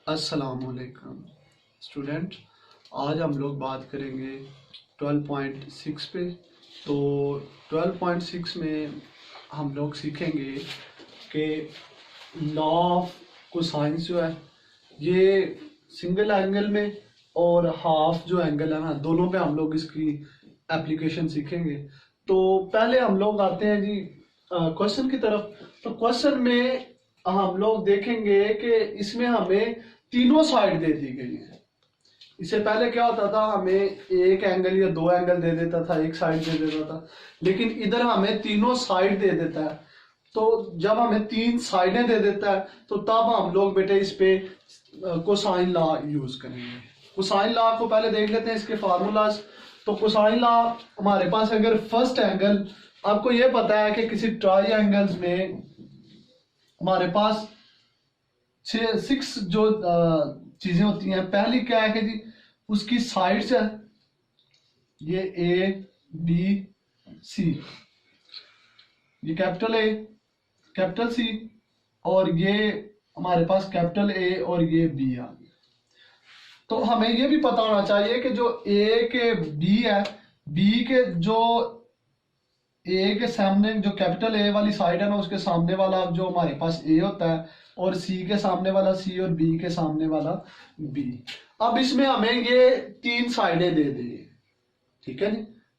अस्सलामुअलैकुम स्टूडेंट, आज हम लोग बात करेंगे 12.6 पे। तो 12.6 में हम लोग सीखेंगे कि लॉ ऑफ कोसाइंस जो है ये सिंगल एंगल में और हाफ जो एंगल है ना, दोनों पे हम लोग इसकी एप्लीकेशन सीखेंगे। तो पहले हम लोग आते हैं जी क्वेश्चन की तरफ। तो क्वेश्चन में हम लोग देखेंगे कि इसमें हमें तीनों साइड दे दी गई है। इससे पहले क्या होता था, हमें एक एंगल या दो एंगल दे देता था, एक साइड दे देता था, लेकिन इधर हमें तीनों साइड दे देता है। तो जब हमें तीन साइडें दे देता है तो तब हम लोग बेटे इस पे कोसाइन लॉ यूज करेंगे। कोसाइन लॉ को पहले देख लेते हैं, इसके फार्मूलाज। तो कोसाइन लॉ हमारे पास अगर फर्स्ट एंगल, आपको ये पता है कि किसी ट्राइंगल्स में हमारे पास 6 जो चीजें होती हैं। पहली क्या है कि जी उसकी साइड्स है, ये ए बी सी, ये कैपिटल ए कैपिटल सी, और ये हमारे पास कैपिटल ए और ये बी आ गया। तो हमें ये भी पता होना चाहिए कि जो ए के बी है, बी के जो ए के सामने जो कैपिटल ए वाली साइड है ना, उसके सामने वाला जो हमारे पास ए होता है, और सी के सामने वाला सी और बी के सामने वाला बी। अब इसमें हमें ये तीन साइडें दे दी, ठीक है जी।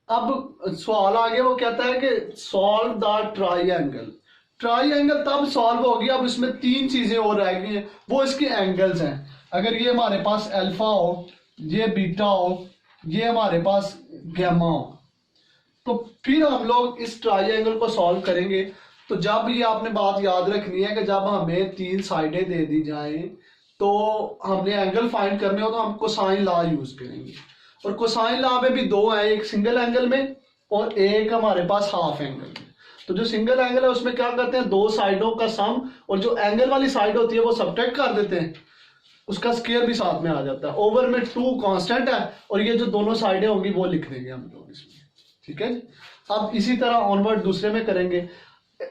अब सवाल आ गया, वो कहता है कि सॉल्व द ट्राइंगल। ट्राइंगल तब सॉल्व होगी, अब इसमें तीन चीजें और रह गई हैं, वो इसके एंगल्स हैं। अगर ये हमारे पास अल्फा हो, ये बीटा हो, ये हमारे पास गैमा हो, तो फिर हम लोग इस ट्राइंगल को सॉल्व करेंगे। तो जब ये आपने बात याद रखनी है कि जब हमें तीन साइडें दे दी जाएं तो हमने एंगल फाइंड करने हो तो हम कोसाइन लॉ यूज करेंगे। और कोसाइन लॉ में भी दो है, एक सिंगल एंगल में और एक हमारे पास हाफ एंगल में। तो जो सिंगल एंगल है उसमें क्या करते हैं, दो साइडों का सम, और जो एंगल वाली साइड होती है वो सबट्रैक्ट कर देते हैं, उसका स्क्वायर भी साथ में आ जाता है। ओवर में 2 कांस्टेंट है और ये जो दोनों साइडें होंगी वो लिख देंगे हम लोग इसमें, ठीक है जी। अब इसी तरह ऑनवर्ड दूसरे में करेंगे।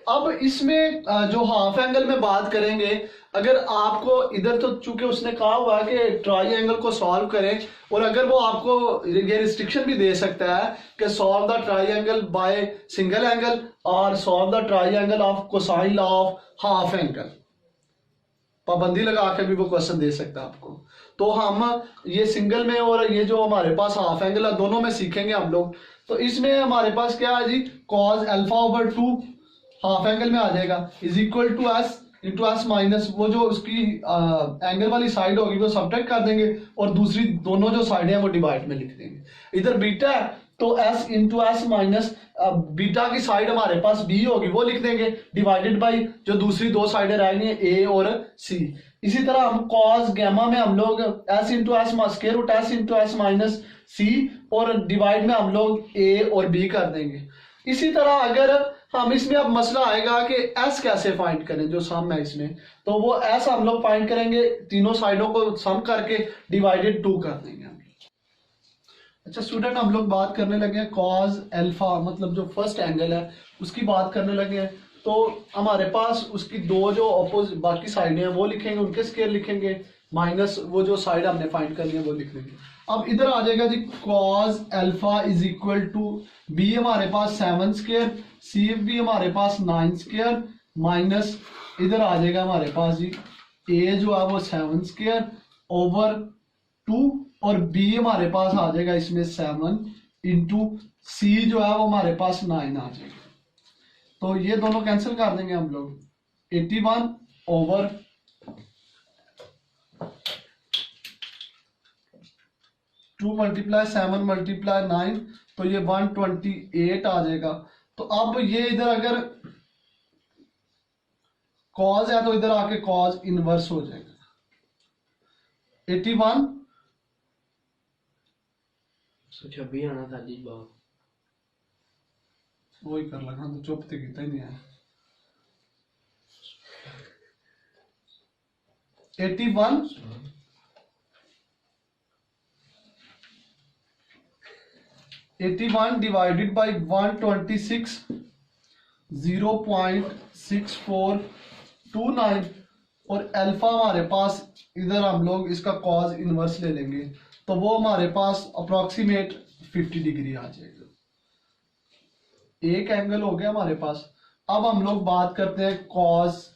अब इसमें जो हाफ एंगल में बात करेंगे, अगर आपको इधर तो चूंकि उसने कहा हुआ है कि ट्राइंगल को सॉल्व करें, और अगर वो आपको ये रिस्ट्रिक्शन भी दे सकता है कि solve the triangle by single angle और solve the triangle of cosine law of half angle, पाबंदी लगा के भी वो क्वेश्चन दे सकता है आपको। तो हम ये सिंगल में और ये जो हमारे पास हाफ एंगल है, दोनों में सीखेंगे हम लोग। तो इसमें हमारे पास क्या है जी, cos alpha over 2 half angle में आ जाएगा, is equal to S into S minus, वो जो उसकी एंगल वाली साइड होगी वो सबट्रैक्ट कर देंगे, और दूसरी दोनों जो साइड है वो डिवाइड में लिख देंगे। इधर बीटा है तो S into S minus beta की साइड हमारे पास बी होगी वो लिख देंगे, डिवाइडेड बाई जो दूसरी दो साइडें रहेंगी ए और सी। इसी तरह हम कॉस गैमा में हम लोग S into S square root S into S minus C, और डिवाइड में हम लोग ए और बी कर देंगे। इसी तरह अगर हम इसमें अब मसला आएगा कि एस कैसे फाइंड करें, जो सम है इसमें, तो वो एस हम लोग फाइंड करेंगे तीनों साइडों को सम करके डिवाइडेड 2 कर देंगे हम। अच्छा स्टूडेंट, हम लोग बात करने लगे हैं कॉस अल्फा, मतलब जो फर्स्ट एंगल है उसकी बात करने लगे हैं। तो हमारे पास उसकी दो जो अपोजिट बाकी साइडें हैं वो लिखेंगे, उनके स्क्वायर लिखेंगे, माइनस वो जो साइड हमने फाइंड करनी है वो लिख देंगे। अब इधर आ जाएगा जी cos alpha is equal to B हमारे पास 7 स्क्वायर, सी भी हमारे पास 9 स्क्वायर, माइनस इधर आ जाएगा हमारे पास जी ए जो है वो 7 स्क्वायर ओवर 2, और बी हमारे पास आ जाएगा इसमें 7 इंटू सी जो है वो हमारे पास 9 आ जाएगा। तो ये दोनों कैंसिल कर देंगे हम लोग, 81 ओवर 2 मल्टीप्लाई 7 मल्टीप्लाई 9, तो ये 128 आ जाएगा। तो अब ये इधर अगर कॉज है तो इधर आके कॉज इनवर्स हो जाएगा, 81 126 आना था जी बात, वही कर लगा तो चुप तो कितना ही नहीं है। 81 डिवाइडेड बाई 126, 0.6429, और अल्फा हमारे पास इधर हम लोग इसका कॉज इनवर्स ले लेंगे, तो वो हमारे पास अप्रोक्सीमेट 50 डिग्री आ जाएगा। एक एंगल हो गया हमारे पास। अब हम लोग बात करते हैं कॉस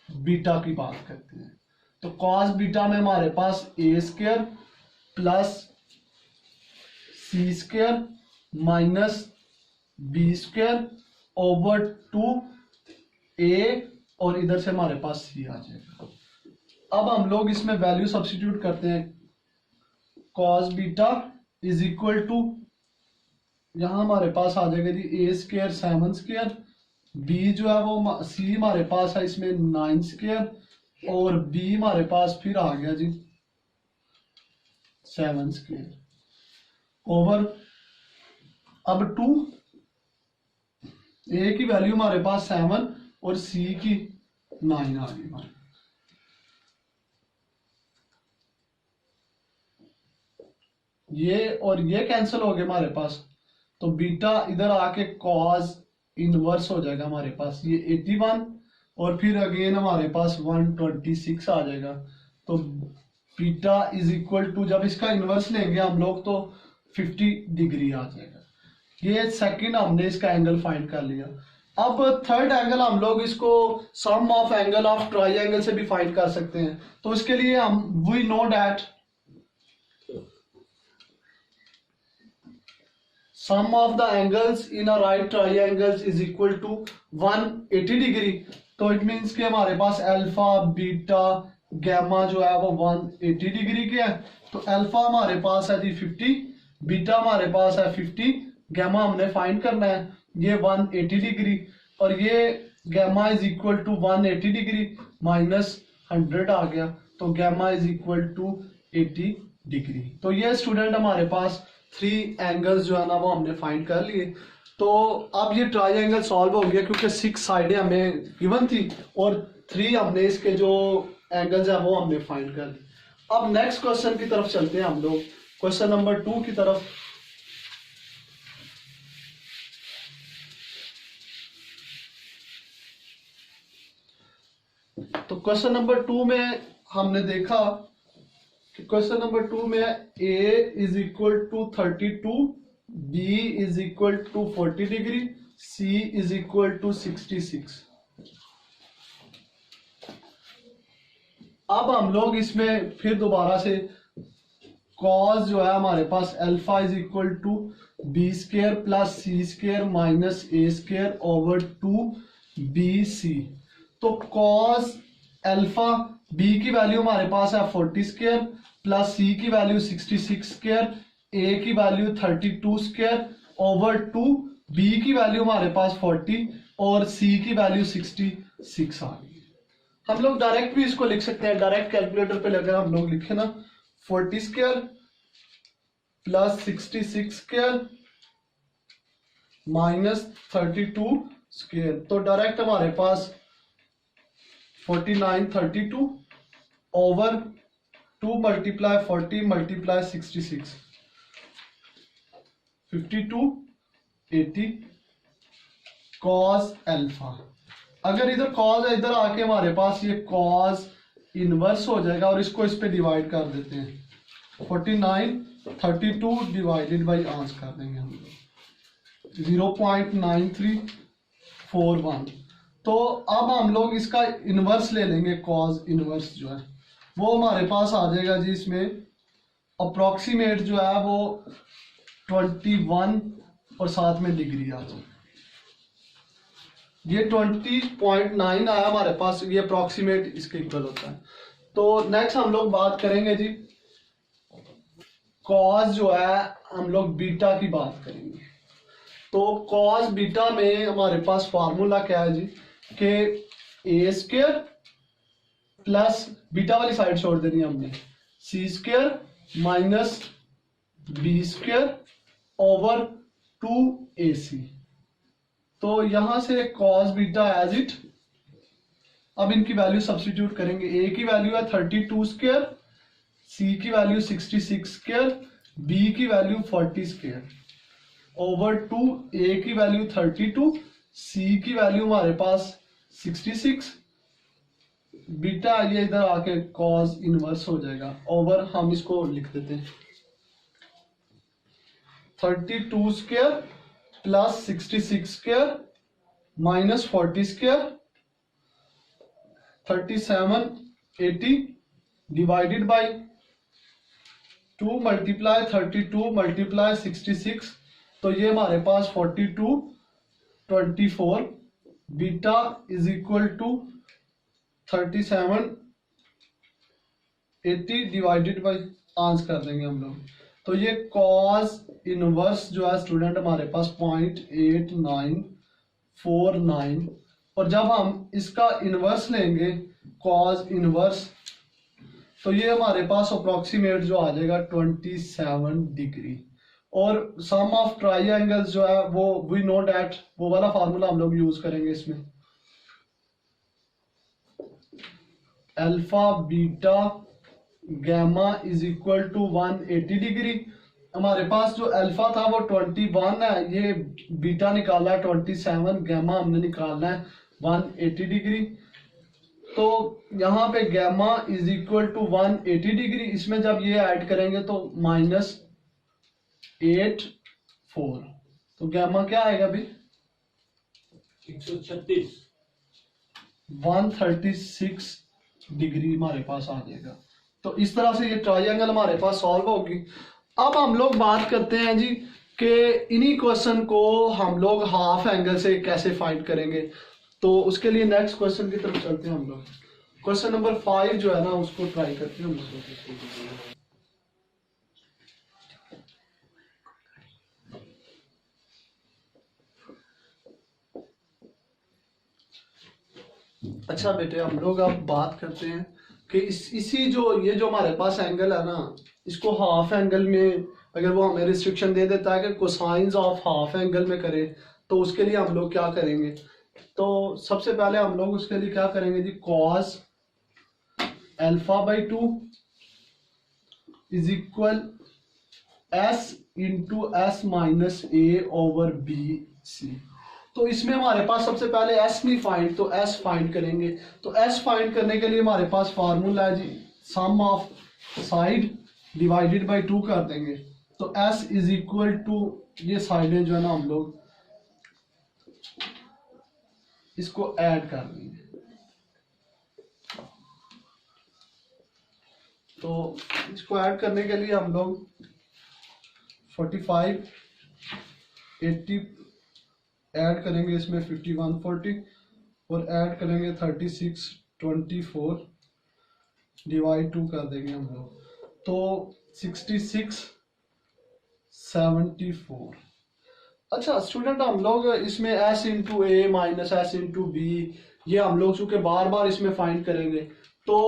बीटा की बात करते हैं। तो कॉस बीटा में हमारे पास A square plus C square minus B square over 2a और इधर से हमारे पास सी आ जाएगा। अब हम लोग इसमें वैल्यू सब्स्टिट्यूट करते हैं। Cos beta is equal to, यहां हमारे पास आ जाएगा जी a स्क्वायर 7 स्क्वायर, b जो है वो c हमारे पास है इसमें 9 स्क्वायर और b हमारे पास फिर आ गया जी 7 स्क्वायर ओवर, अब 2 a की वैल्यू हमारे पास 7 और c की 9 आ गई हमारे। ये और ये कैंसिल हो गए हमारे पास, तो बीटा इधर आके कॉस इनवर्स हो जाएगा हमारे पास, ये 81 और फिर अगेन हमारे पास 126 आ जाएगा। तो बीटा इज इक्वल टू, जब इसका इनवर्स लेंगे हम लोग तो 50 डिग्री आ जाएगा। ये सेकंड हमने इसका एंगल फाइंड कर लिया। अब थर्ड एंगल हम लोग इसको सम ऑफ एंगल ऑफ ट्राइंगल से भी फाइंड कर सकते हैं। तो इसके लिए हम we know that sum of the angles in a right triangles is equal to 180 degree. तो इट मीन्स कि हमारे पास अल्फा बीटा गैमा जो है वो 180 डिग्री के है। तो अल्फा हमारे पास है जी 50, बीटा हमारे पास है 50, गैमा हमने फाइंड करना है, ये 180 डिग्री और ये gamma is equal to 180 degree minus 100 आ गया, तो gamma is equal to 80 degree. तो ये स्टूडेंट हमारे पास 3 एंगल्स जो है ना वो हमने फाइंड कर लिए। तो अब ये ट्राइंगल सॉल्व हो गया क्योंकि 6 साइडें हमें गिवन थी और 3 हमने इसके जो एंगल्स है वो हमने फाइंड कर ली। अब नेक्स्ट क्वेश्चन की तरफ चलते हैं हम लोग, क्वेश्चन नंबर 2 की तरफ। तो क्वेश्चन नंबर 2 में हमने देखा क्वेश्चन नंबर 2 में a is equal to 32, b is equal to 40 degree, c is equal to 66। अब हम लोग इसमें फिर दोबारा से कॉस जो है हमारे पास alpha is equal to B square plus C square minus A square over 2bc। तो कॉस अल्फा b की वैल्यू हमारे पास है 40 स्क्वायर प्लस c की वैल्यू 66 स्क्वायर, a की वैल्यू 32 स्क्वायर ओवर 2, b की वैल्यू हमारे पास 40 और c की वैल्यू 66 आ गई। हम लोग डायरेक्ट भी इसको लिख सकते हैं, डायरेक्ट कैलकुलेटर पे लगा हम लोग लिखे ना 40 square plus 66 square minus 32 square, तो डायरेक्ट हमारे पास 49 32 over 2 multiply 40 multiply 66 52 80 cos alpha. अगर इधर कॉस है, इधर आके हमारे पास ये कॉस इनवर्स हो जाएगा और इसको इस पे डिवाइड कर देते हैं, 49 32 डिवाइडेड बाई आंस कर देंगे हम लोग 0.9341। तो अब हम लोग इसका इनवर्स ले लेंगे, कॉस इनवर्स जो है वो हमारे पास आ जाएगा जी, इसमें अप्रोक्सीमेट जो है वो 21 और साथ में डिग्री आ जाएगा। ये 20.9 आया हमारे पास, ये अप्रोक्सीमेट इसके इक्वल होता है। तो नेक्स्ट हम लोग बात करेंगे जी कॉस जो है, हम लोग बीटा की बात करेंगे। तो कॉस बीटा में हमारे पास फार्मूला क्या है जी कि ए स्क्वायर प्लस बीटा वाली साइड छोड़ देनी है हमने, C square minus B square over 2ac। तो यहां से कॉस बीटा एज इट, अब इनकी वैल्यू सब्स्टिट्यूट करेंगे। ए की वैल्यू है 32 स्क्वायर, सी की वैल्यू 66 स्क्वायर, बी की वैल्यू 40 स्क्वायर ओवर 2, ए की वैल्यू 32, सी की वैल्यू हमारे पास 66 बीटा ये इधर आके कॉस इनवर्स हो जाएगा ओवर, हम इसको लिख देते हैं 32 square plus 66 square minus 40 square 3780 divided by 2 multiply 32 multiply 66, तो ये हमारे पास 42 24 beta is equal to 3780 divided by answer कर देंगे हम लोग। तो ये कॉस इनवर्स जो है स्टूडेंट हमारे पास 0.8949, और जब हम इसका इनवर्स लेंगे कॉस इनवर्स, तो ये हमारे पास अप्रोक्सीमेट जो आ जाएगा 27 डिग्री। और सम ऑफ ट्राइंगल्स जो है वो वी नो डैट, वो वाला फार्मूला हम लोग यूज करेंगे इसमें, alpha beta gamma is equal to 180 degree. हमारे पास जो अल्फा था वो 21 है, ये बीटा निकाला है 27, गैमा हमने निकालना है 180 डिग्री। तो यहाँ पे gamma is equal to 180 degree, इसमें जब ये ऐड करेंगे तो -84, तो गैमा क्या आएगा अभी 136 136 डिग्री हमारे पास आ जाएगा। तो इस तरह से ये ट्रायंगल हमारे पास सॉल्व होगी। अब हम लोग बात करते हैं जी कि इन्हीं क्वेश्चन को हम लोग हाफ एंगल से कैसे फाइंड करेंगे। तो उसके लिए नेक्स्ट क्वेश्चन की तरफ चलते हैं हम लोग। क्वेश्चन नंबर 5 जो है ना उसको ट्राई करते हैं हम लोग। अच्छा बेटे, हम लोग अब बात करते हैं कि इसी जो ये जो हमारे पास एंगल है ना, इसको हाफ एंगल में अगर वो हमें रिस्ट्रिक्शन दे देता है कि कोसाइंस ऑफ हाफ एंगल में करें, तो उसके लिए हम लोग क्या करेंगे। तो सबसे पहले हम लोग उसके लिए क्या करेंगे जी, cos alpha by 2 is equal S into S minus A over B C. तो इसमें हमारे पास सबसे पहले एस नहीं फाइंड, तो एस फाइंड करेंगे। तो एस फाइंड करने के लिए हमारे पास फार्मूला है जी, सम ऑफ साइड डिवाइडेड बाई 2 कर देंगे। तो एस इज इक्वल टू, ये साइडें जो है ना हम लोग इसको ऐड कर देंगे। तो इसको ऐड करने के लिए हम लोग 45 80 ऐड करेंगे, इसमें 51 40 और ऐड करेंगे 36 24 डिवाइड 2 कर देंगे हम लोग, तो 66 74। अच्छा स्टूडेंट, हम लोग इसमें s इंटू ए माइनस एस इंटू बी, ये हम लोग चूंकि बार बार इसमें फाइंड करेंगे, तो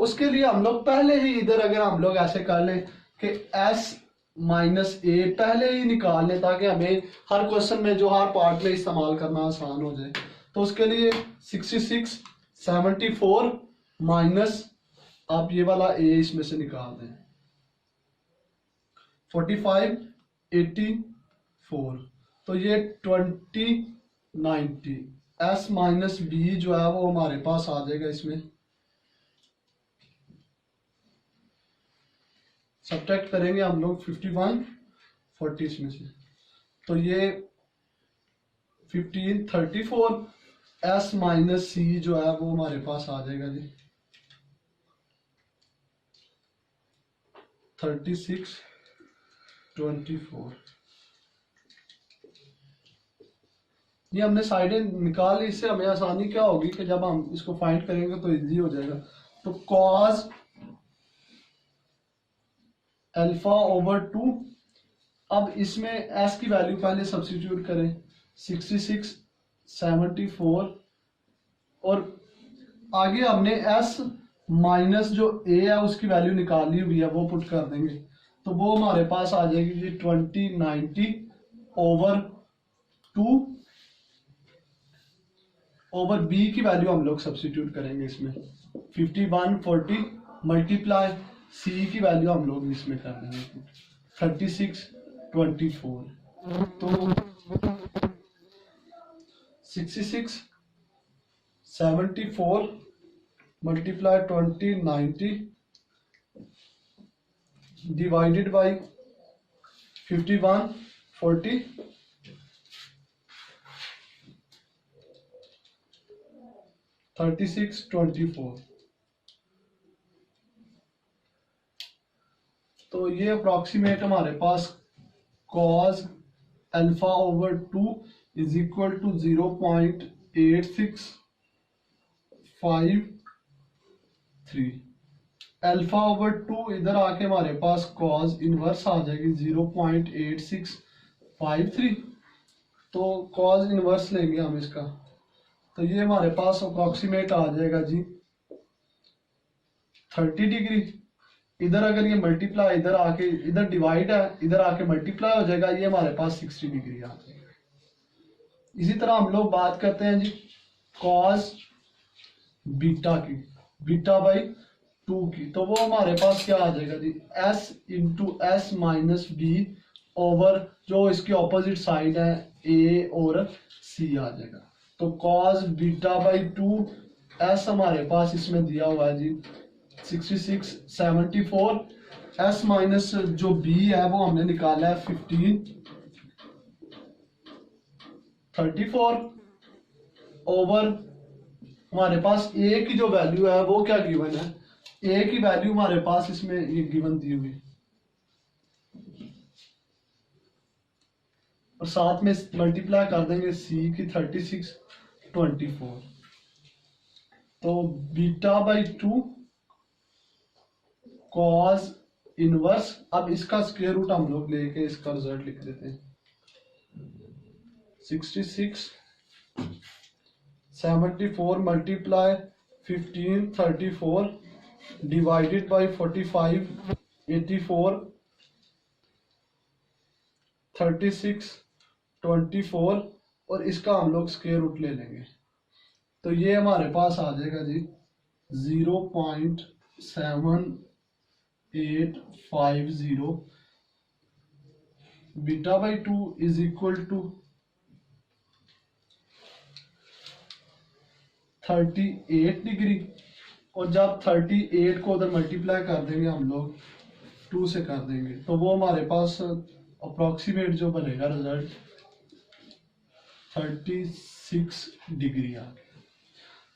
उसके लिए हम लोग पहले ही इधर अगर हम लोग ऐसे कर लें कि s माइनस ए पहले ही निकाल लें, ताकि हमें हर क्वेश्चन में जो हर पार्ट में इस्तेमाल करना आसान हो जाए। तो उसके लिए 66 74 माइनस आप ये वाला ए इसमें से निकाल दें 45 84, तो ये 20 90 एस माइनस बी जो है वो हमारे पास आ जाएगा। इसमें सब्ट्रैक्ट करेंगे हम लोग 51 40 इसमें से, तो ये 15 34 एस माइनस सी जो है वो हमारे पास आ जाएगा जी 36 24। ये हमने साइडें निकाल ली, इससे हमें आसानी क्या होगी कि जब हम इसको फाइंड करेंगे तो इजी हो जाएगा। तो कॉस अल्फा ओवर 2, अब इसमें एस की वैल्यू पहले सब्स्टिट्यूट करें 66 74 और आगे हमने एस माइनस जो ए है उसकी वैल्यू निकाली हुई है वो पुट कर देंगे, तो वो हमारे पास आ जाएगी जी 20 90 ओवर 2 ओवर बी की वैल्यू हम लोग सब्स्टिट्यूट करेंगे इसमें 51 40 मल्टीप्लाई सी की वैल्यू हम लोग इसमें कर देंगे 36 24, तो 66 74 मल्टीप्लाई 2090 डिवाइडेड बाई 5140 3624। तो ये अप्रॉक्सीमेट हमारे पास cos alpha over 2 is equal to 0.8653। Alpha over 2 इधर आके हमारे पास cos इनवर्स आ जाएगी 0.8653। तो cos इनवर्स लेंगे हम इसका, तो ये हमारे पास अप्रॉक्सीमेट आ जाएगा जी 30 डिग्री। इधर अगर ये मल्टीप्लाई इधर आके इधर डिवाइड है, इधर आके मल्टीप्लाई हो जाएगा, ये हमारे पास 60 डिग्री आ जाएगा। इसी तरह हम लोग बात करते हैं जी कॉस बीटा की, बीटा बाई 2 की, तो वो हमारे पास क्या आ जाएगा जी s into S minus B over जो इसकी ऑपोजिट साइड है a और c आ जाएगा। तो कॉस बीटा बाई 2 s हमारे पास इसमें दिया हुआ है जी 6674। s माइनस जो b है वो हमने निकाला है 1534 ओवर हमारे पास a की जो वैल्यू है वो क्या गिवन है, a की वैल्यू हमारे पास इसमें ये गिवन दी हुई और साथ में मल्टीप्लाई कर देंगे c की 3624। तो बीटा बाई 2 कॉस इनवर्स, अब इसका स्क्वायर रूट हम लोग लेके इसका रिजल्ट लिख देते हैं 6674 मल्टीप्लाई 1534 डिवाइडेड बाई 4584 3624 और इसका हम लोग स्क्वायर रूट ले लेंगे। तो ये हमारे पास आ जाएगा जी 0.7850 beta by 2 is equal to 38 degree. और जब 38 को उधर मल्टीप्लाई कर देंगे हम लोग 2 से कर देंगे, तो वो हमारे पास अप्रोक्सीमेट जो बनेगा रिजल्ट 36 डिग्री आ गया।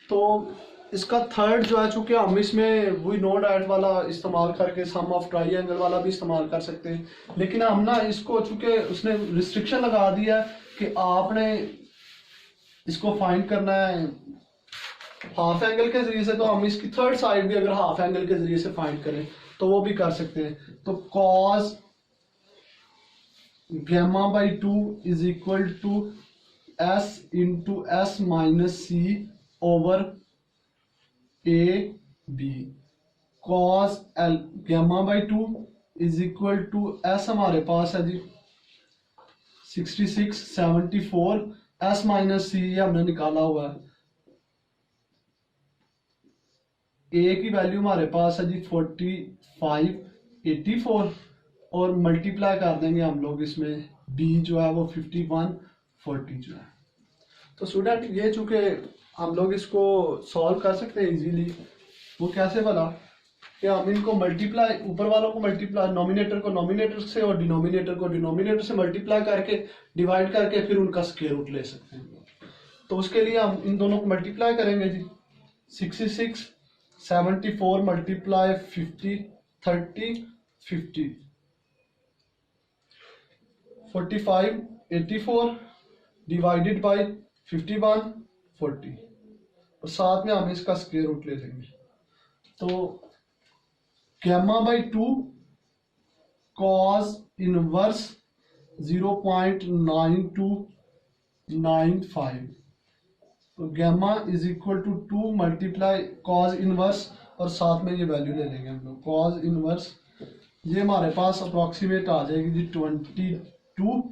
तो इसका थर्ड जो है, चूंकि हम इसमें वही नो डाइट वाला इस्तेमाल करके सम ऑफ ट्राइंगल वाला भी इस्तेमाल कर सकते हैं, लेकिन हम ना इसको चूंकि उसने रिस्ट्रिक्शन लगा दिया कि आपने इसको फाइंड करना है हाफ एंगल के जरिए से, तो हम इसकी थर्ड साइड भी अगर हाफ एंगल के जरिए से फाइंड करें तो वो भी कर सकते हैं। तो cos gamma by 2 is equal to S into S minus C over A B. Cos L gamma by 2 is equal to S हमारे पास है जी 6674, एस माइनस सी हमने निकाला हुआ है, ए की वैल्यू हमारे पास है जी 4584 और मल्टीप्लाई कर देंगे हम लोग इसमें बी जो है वो 5140 जो है। तो स्टूडेंट ये चूंकि हम लोग इसको सॉल्व कर सकते हैं इजीली, वो कैसे बना कि हम इनको मल्टीप्लाई, ऊपर वालों को मल्टीप्लाई, नॉमिनेटर को नॉमिनेटर से और डिनोमिनेटर को डिनोमिनेटर से मल्टीप्लाई करके डिवाइड करके फिर उनका स्क्वायर रूट ले सकते हैं। तो उसके लिए हम इन दोनों को मल्टीप्लाई करेंगे जी 6674 मल्टीप्लाई 50 30 50 4584 डिवाइडेड बाई 5140 और साथ में हम इसका स्क्वायर रूट ले लेंगे। तो गैमा बाई 2 कॉस इनवर्स 0.9295, तो gamma is equal to 2 multiply cos inverse और साथ में ये वैल्यू ले लेंगे हम लोग कॉस इनवर्स, ये हमारे पास अप्रोक्सीमेट आ जाएगी जी 22,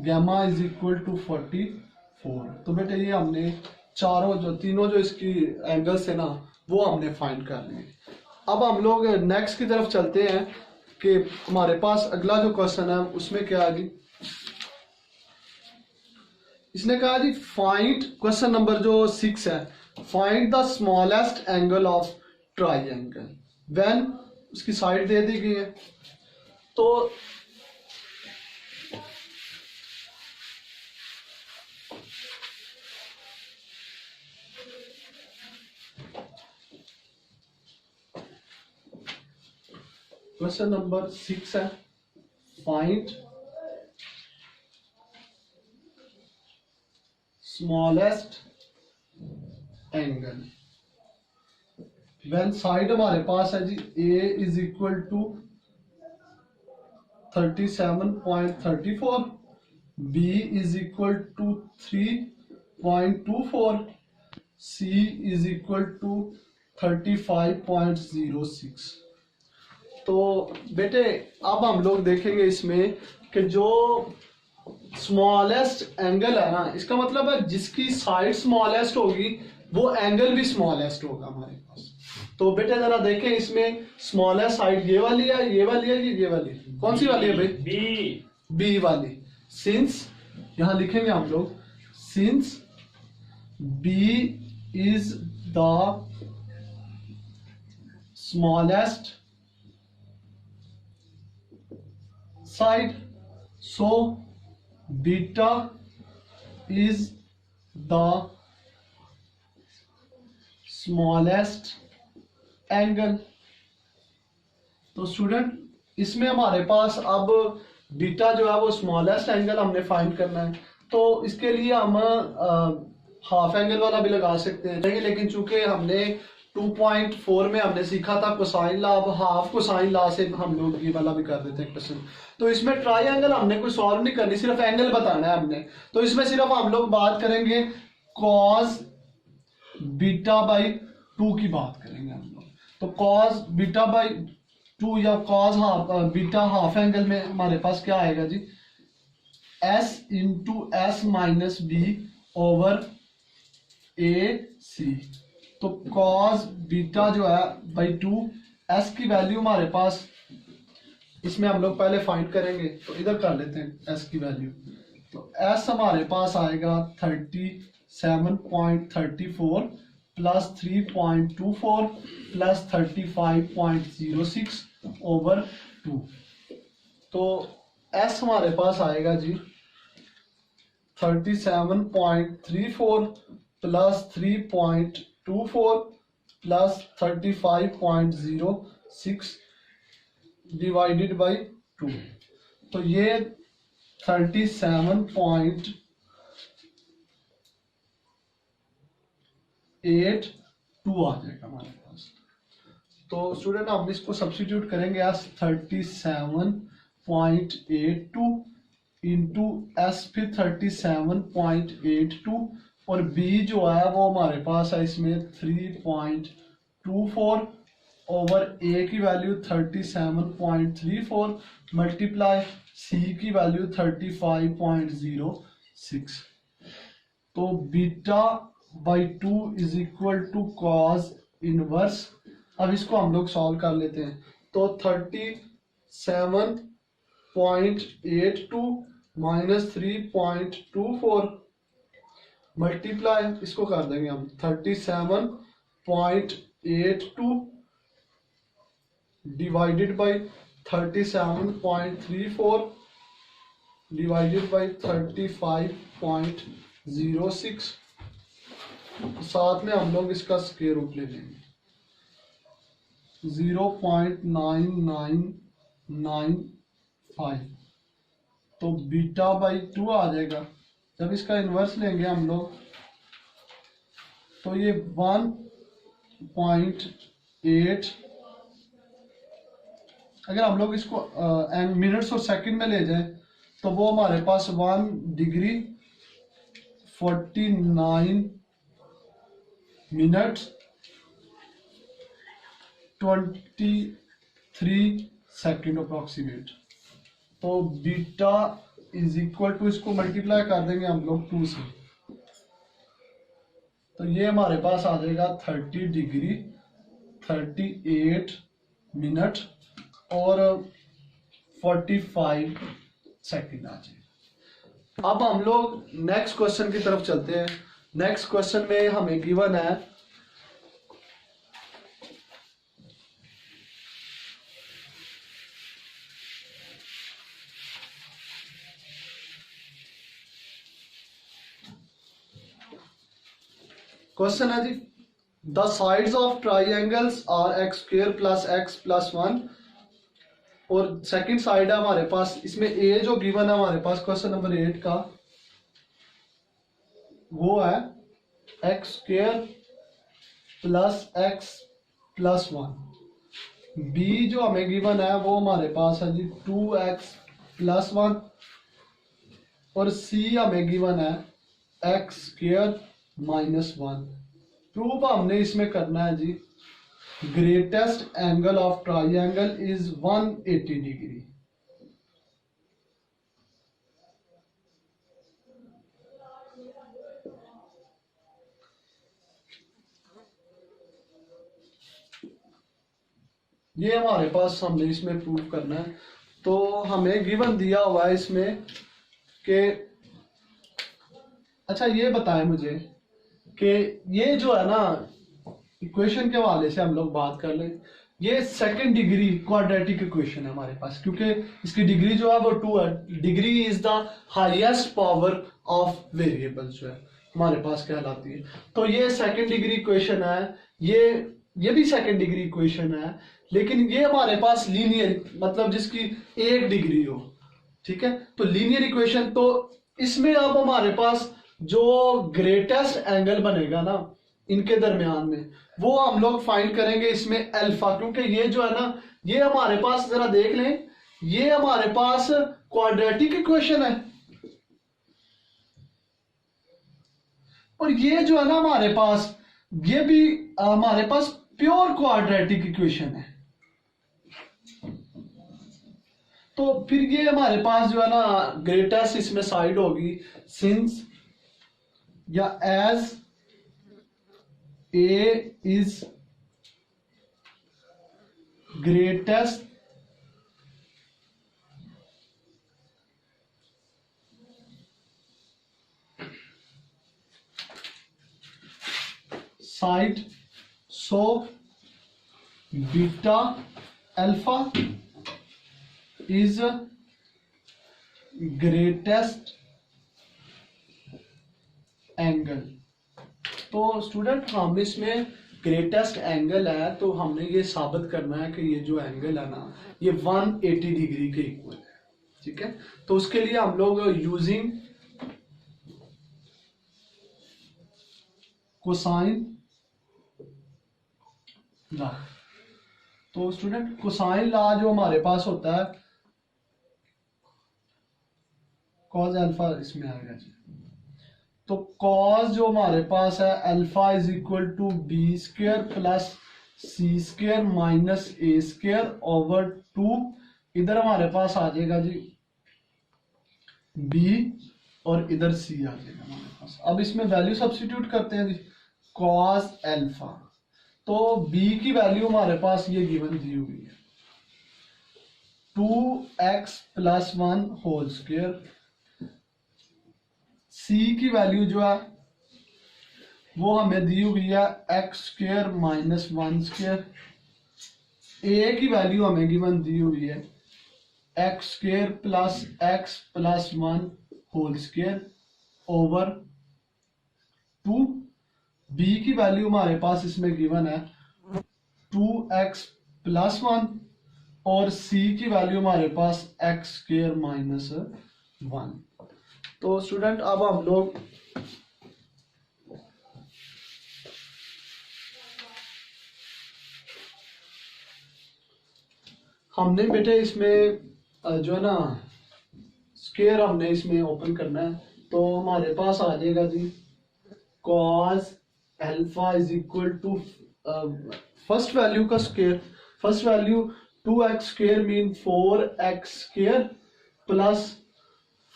गैमा इज इक्वल टू 44। तो बेटे ये हमने तीनों जो इसकी एंगल्स है ना वो हमने फाइंड कर लिए। अब हम लोग नेक्स्ट की तरफ चलते हैं कि हमारे पास अगला जो क्वेश्चन है उसमें क्या है जी, इसने कहा जी फाइंड, क्वेश्चन नंबर जो 6 है, find the smallest angle of triangle when, उसकी साइड दे दी गई है। तो क्वेश्चन नंबर 6 है, find smallest angle when side हमारे पास है जी A is equal to 37.34, B is equal to 3.24, C is equal to 35.06। तो बेटे अब हम लोग देखेंगे इसमें कि जो स्मॉलेस्ट एंगल है ना, इसका मतलब है जिसकी साइड स्मॉलेस्ट होगी वो एंगल भी स्मॉलेस्ट होगा हमारे पास। तो बेटे जरा देखें इसमें स्मॉलेस्ट साइड ये वाली है, ये वाली है, ये वाली, कौन सी वाली है भाई? बी वाली। सिंस यहां लिखेंगे हम लोग, since B is the smallest side, so beta is the smallest angle। तो स्टूडेंट इसमें हमारे पास अब बीटा जो है वो स्मॉलेस्ट एंगल हमने फाइंड करना है। तो इसके लिए हम हाफ एंगल वाला भी लगा सकते हैं, लेकिन चूंकि हमने 2.4 में हमने सीखा था कोसाइन लॉ, अब हाफ कोसाइन लॉ से हम लोग ये वाला भी कर देते हैं क्वेश्चन। तो इसमें ट्रायंगल हमने कोई सॉल्व नहीं करनी, सिर्फ एंगल बताना है हमने। तो इसमें सिर्फ हम लोग बात करेंगे कॉस बीटा बाई 2 की बात करेंगे हम लोग। तो कॉस बीटा बाई 2 या cos half beta half angle में हमारे पास क्या आएगा जी, S into S minus B over A C. तो कॉस बीटा जो है बाई 2, एस की वैल्यू हमारे पास इसमें हम लोग पहले फाइंड करेंगे, तो इधर कर लेते हैं एस की वैल्यू। तो एस हमारे पास आएगा 37.34 प्लस 3.24 प्लस 35.06 ओवर 2। तो एस हमारे पास आएगा जी 37.34 प्लस 3.24 प्लस 35.06 डिवाइडेड बाई 2। तो ये 37.82 आ जाएगा हमारे पास। तो स्टूडेंट हम इसको सब्स्टिट्यूट करेंगे एस 37.82 इंटू एस फिर 37.82 और बी जो है वो हमारे पास है इसमें 3.24 ओवर ए की वैल्यू 37.34 मल्टीप्लाई सी की वैल्यू 35.06। तो beta by 2 is equal to cos inverse. अब इसको हम लोग सॉल्व कर लेते हैं। तो 37.82 माइनस 3.24 मल्टीप्लाई इसको कर देंगे हम 37.82 डिवाइडेड बाई 37.34 डिवाइडेड बाई 35.06। साथ में हम लोग इसका स्क्वायर रूट ले लेंगे 0.9995। तो बीटा बाई 2 आ जाएगा। जब इसका इन्वर्स लेंगे हम लोग तो ये 1.8, अगर हम लोग इसको मिनट्स और सेकंड में ले जाएं तो वो हमारे पास 1 डिग्री 49 मिनट्स 23 सेकंड अप्रोक्सीमेट। तो बीटा इज इक्वल टू, इसको मल्टीप्लाई कर देंगे हम लोग 2 से, तो ये हमारे पास आ जाएगा 30 डिग्री 38 मिनट और 45 सेकंड आ जाएगा। अब हम लोग नेक्स्ट क्वेश्चन की तरफ चलते हैं। नेक्स्ट क्वेश्चन में हमें गिवन है क्वेश्चन है जी the sides of triangles are X square plus x plus one, और सेकंड साइड है हमारे पास, इसमें ए जो गिवन है हमारे पास क्वेश्चन नंबर 8 का वो है x square plus x plus one, B जो हमें गिवन है वो हमारे पास है जी 2x प्लस वन, और सी हमें गिवन है x square minus one. Proof हमने इसमें करना है जी greatest angle of triangle is 180 degree. ये हमारे पास हमने इसमें प्रूफ करना है। तो हमें गिवन दिया हुआ है इसमें कि अच्छा ये बताएं मुझे कि ये जो है ना इक्वेशन के हवाले से हम लोग बात कर लें, ये सेकंड डिग्री क्वाड्रेटिक इक्वेशन है हमारे पास, क्योंकि इसकी डिग्री जो है वो 2 है। Degree is the highest power of variables जो है हमारे पास कहलाती है। तो ये सेकंड डिग्री इक्वेशन है, ये भी सेकंड डिग्री इक्वेशन है, लेकिन ये हमारे पास लीनियर, मतलब जिसकी 1 डिग्री हो, ठीक है। तो लीनियर इक्वेशन, तो इसमें अब हमारे पास जो ग्रेटेस्ट एंगल बनेगा ना इनके दरमियान में, वो हम लोग फाइंड करेंगे इसमें अल्फा, क्योंकि ये जो है ना ये हमारे पास जरा देख लें, ये हमारे पास क्वाड्रेटिक इक्वेशन है, और ये जो है ना हमारे पास ये भी हमारे पास प्योर क्वाड्रेटिक इक्वेशन है। तो फिर ये हमारे पास जो है ना ग्रेटेस्ट इसमें साइड होगी, सिंस या as A is greatest side, so beta alpha is greatest angle. तो स्टूडेंट हम इसमें ग्रेटेस्ट एंगल है, तो हमने ये साबित करना है कि ये जो एंगल है ना ये 180 डिग्री के इक्वल है, ठीक है। तो उसके लिए हम लोग यूजिंग कोसाइन लॉ, तो स्टूडेंट कोसाइन लॉ जो हमारे पास होता है कॉस अल्फा इसमें आएगा जी। तो कॉस जो हमारे पास है alpha is equal to B square plus C square minus A square over 2, इधर हमारे पास आ जाएगा जी बी और इधर सी आ जाएगा हमारे पास। अब इसमें वैल्यू सब्स्टिट्यूट करते हैं जी, कॉस अल्फा, तो बी की वैल्यू हमारे पास ये गिवन दी हुई है 2x प्लस 1 होल स्क्वेयर, सी की वैल्यू जो है वो हमें दी हुई है x square minus 1 square, A की वैल्यू हमें गिवन दी हुई है x square plus x plus 1 whole square over 2, B की वैल्यू हमारे पास इसमें गिवन है 2x प्लस 1, और सी की वैल्यू हमारे पास एक्स स्क्वेयर माइनस 1। तो स्टूडेंट अब हम लोग हमने बेटे इसमें जो है ना स्क्वायर हमने इसमें ओपन करना है, तो हमारे पास आ जाएगा जी cos alpha is equal to first value का square, first value 2x square mean 4x square plus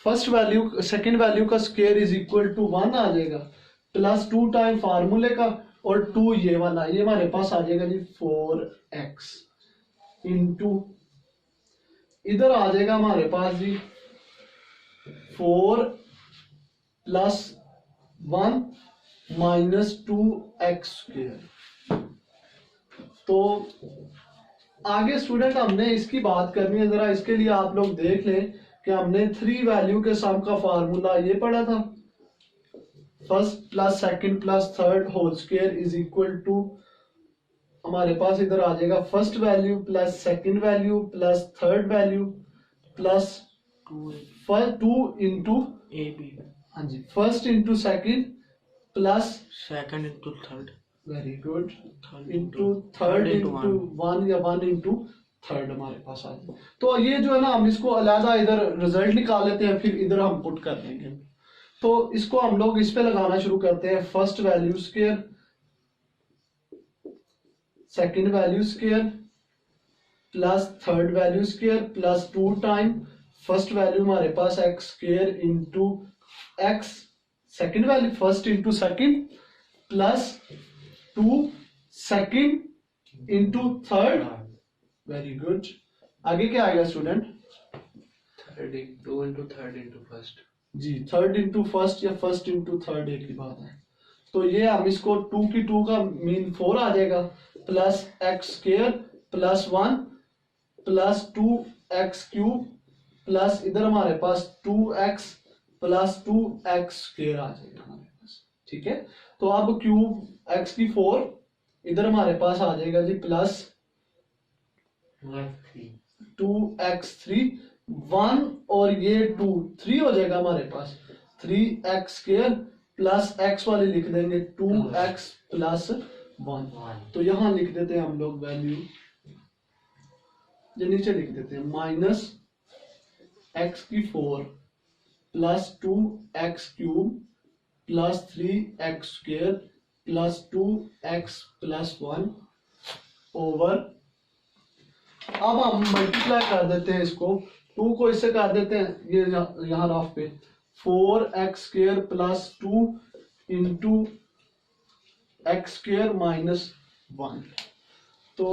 first value second value का स्क्वायर इज इक्वल टू 1 आ जाएगा, प्लस 2 टाइम फार्मूले का और 2 ये वाला, ये हमारे पास आ जाएगा जी 4x इंटू इधर आ जाएगा हमारे पास जी 4 प्लस 1 -2x²। तो आगे स्टूडेंट हमने इसकी बात करनी है, जरा इसके लिए आप लोग देख लें कि हमने 3 वैल्यू के सम का फार्मूला ये पढ़ा था, first plus second plus third whole square is equal to, हमारे पास इधर आ जाएगा first value plus second value plus third value plus 2 into A B, हाँ जी, first into second plus second into third, very good, into third into 1 या 1 into third हमारे पास आ जाए। तो ये जो है ना, हम इसको अलग इधर रिजल्ट निकाल लेते हैं, फिर इधर हम पुट कर लेंगे। तो इसको हम लोग इस पे लगाना शुरू करते हैं, first value square second value square plus third value square plus 2 time first value हमारे पास X square into X, second value first into second plus 2 second into third, very good. आगे क्या आएगा student? Third 2 into third into first जी, third into first या first into third एक ही बात है। तो ये हम इसको 2 की 2 का मीन 4 आ जाएगा, plus x square plus 1 plus 2x³ plus इधर हमारे पास 2x प्लस 2x स्क्वायर आ जाएगा हमारे पास, ठीक है। तो अब क्यूब x की 4 इधर हमारे पास आ जाएगा जी, प्लस 2x3 1 और ये 2 3 हो जाएगा हमारे पास, 3x² प्लस x वाले लिख देंगे 2x प्लस 1। तो यहां लिख देते हैं हम लोग वैल्यू, जो नीचे लिख देते हैं माइनस x की 4 plus 2x³ plus 3x² plus 2x plus 1 over, अब हम मल्टीप्लाई कर देते हैं इसको, 2 को इससे कर देते हैं, ये यहाँ रफ पे 4x² plus 2 into x² minus 1। तो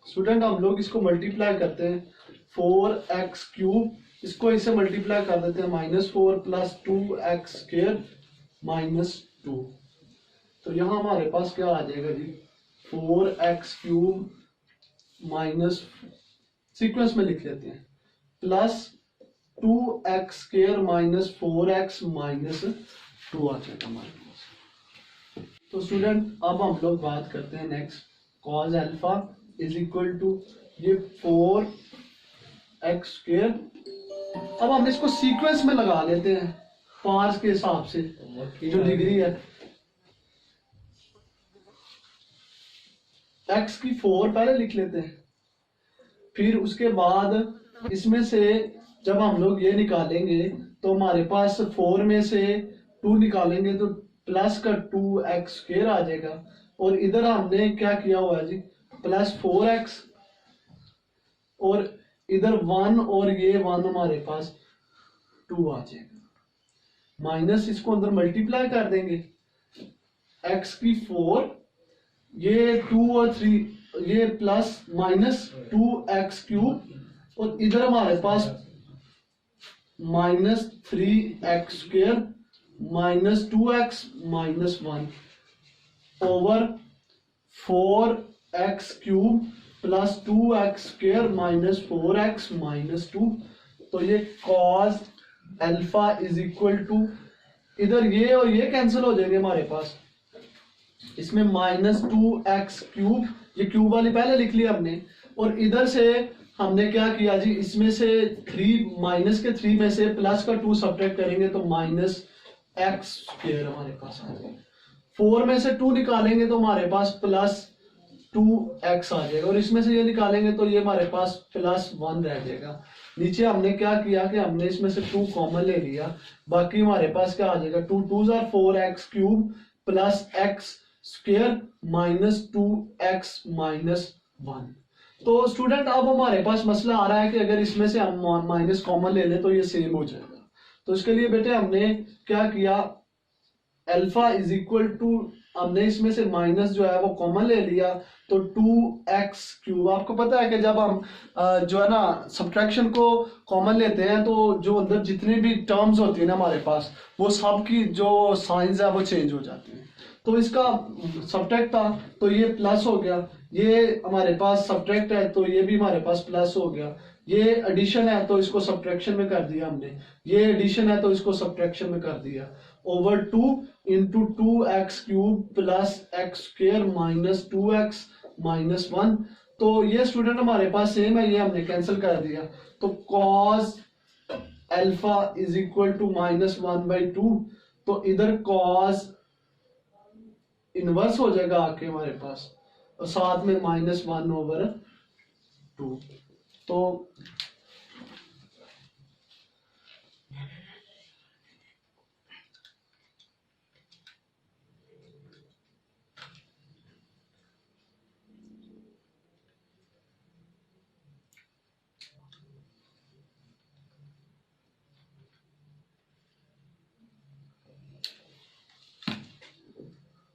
स्टूडेंट हम लोग इसको मल्टीप्लाई करते हैं, 4x³ इसको इससे मल्टीप्लाई कर देते हैं, -4 प्लस 2x² माइनस 2। तो यहां हमारे पास क्या आ जाएगा जी, 4x³ माइनस, सीक्वेंस में लिख लेते हैं, plus 2x² minus 4x minus 2 आ जाएगा हमारे पास। तो स्टूडेंट अब हम लोग बात करते हैं next, cos alpha is equal to ये 4x²। अब हम इसको सीक्वेंस में लगा लेते हैं पार्स के हिसाब से, जो डिग्री है, x की 4 पहले लिख लेते हैं, फिर उसके बाद इसमें से जब हम लोग ये निकालेंगे तो हमारे पास 4 में से 2 निकालेंगे तो प्लस का 2x² आ जाएगा, और इधर हमने क्या किया हुआ है जी, प्लस 4x और इधर 1 और ये 1 हमारे पास 2 आ जाएगा, माइनस इसको अंदर मल्टीप्लाई कर देंगे, x की 4 ये 2 और 3 ये प्लस माइनस 2x³ और इधर हमारे पास minus 3x² minus 2x minus 1 over 4x³ plus 2x² minus 4x minus 2। तो ये cos alpha is equal to, इधर ये और ये कैंसिल हो जाएंगे हमारे पास, इसमें -2x³, ये क्यूब वाली पहले लिख लिया हमने, और इधर से हमने क्या किया जी, इसमें से 3 माइनस के 3 में से प्लस का 2 सब्ट्रैक्ट करेंगे तो -x² हमारे पास आ जाएगा, 4 में से 2 निकालेंगे तो हमारे पास प्लस 2x आ जाएगा, और इसमें से ये निकालेंगे तो ये हमारे पास प्लस 1 रह जाएगा। नीचे हमने क्या किया कि हमने इसमें से 2 कॉमन ले लिया, बाकी हमारे पास क्या आ जाएगा, 2 2s are 4x³ plus x² minus 2x minus 1। तो स्टूडेंट अब हमारे पास मसला आ रहा है कि अगर इसमें से हम माइनस कॉमन ले लें तो ये सेम हो जाएगा। तो इसके लिए बेटे हमने क्या किया, अल्फा इज इक्वल टू हमने इसमें से माइनस जो है वो कॉमन ले लिया, तो 2x³। आपको पता है कि जब हम जो है ना सब्ट्रैक्शन को कॉमन लेते हैं तो जो अंदर जितनी भी टर्म्स होती है ना हमारे पास, वो सब की जो साइंस है वो चेंज हो जाती है। तो इसका सब्ट्रैक्ट था तो ये प्लस हो गया, ये हमारे पास सब्ट्रैक्ट है तो ये भी हमारे पास प्लस हो गया, ये एडिशन है तो इसको सब्ट्रैक्शन में कर दिया हमने, ये एडिशन है तो इसको सब्ट्रैक्शन में कर दिया। Over 2 into 2x³ plus x² minus 2x minus 1। तो ये स्टूडेंट हमारे पास सेम है, ये हमने कैंसिल कर दिया। तो cos alpha is equal to -1/2, तो इधर cos इनवर्स हो जाएगा आके हमारे पास, और साथ में -1/2।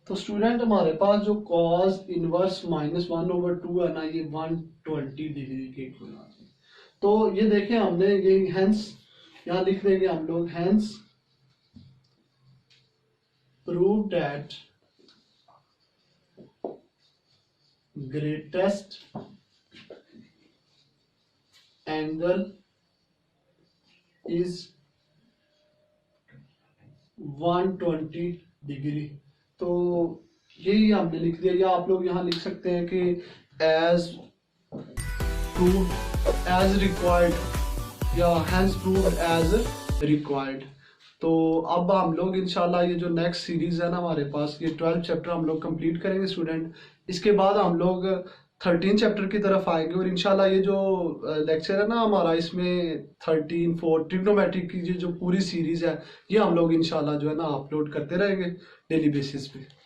तो स्टूडेंट हमारे पास जो cos इनवर्स -1/2 है ना, ये 120 डिग्री के इक्वल। तो ये देखें हमने ये हेंस यहाँ लिख देंगे हम लोग, hence prove that greatest angle is 120 degree. तो यही हमने लिख दिया, या आप लोग यहाँ लिख सकते हैं कि एज प्रूव्ड एज रिक्वायर्ड, या हैंस प्रूव्ड एज रिक्वायर्ड। तो अब हम लोग इंशाल्लाह ये जो नेक्स्ट सीरीज है ना हमारे पास, ये 12 चैप्टर हम लोग कंप्लीट करेंगे स्टूडेंट। इसके बाद हम लोग 13 चैप्टर की तरफ आएंगे, और इंशाल्लाह ये जो लेक्चर है ना हमारा, इसमें 13, 4 ट्रिग्नोमेट्रिक की जो पूरी सीरीज है, ये हम लोग इंशाल्लाह जो है ना अपलोड करते रहेंगे डेली बेसिस पे।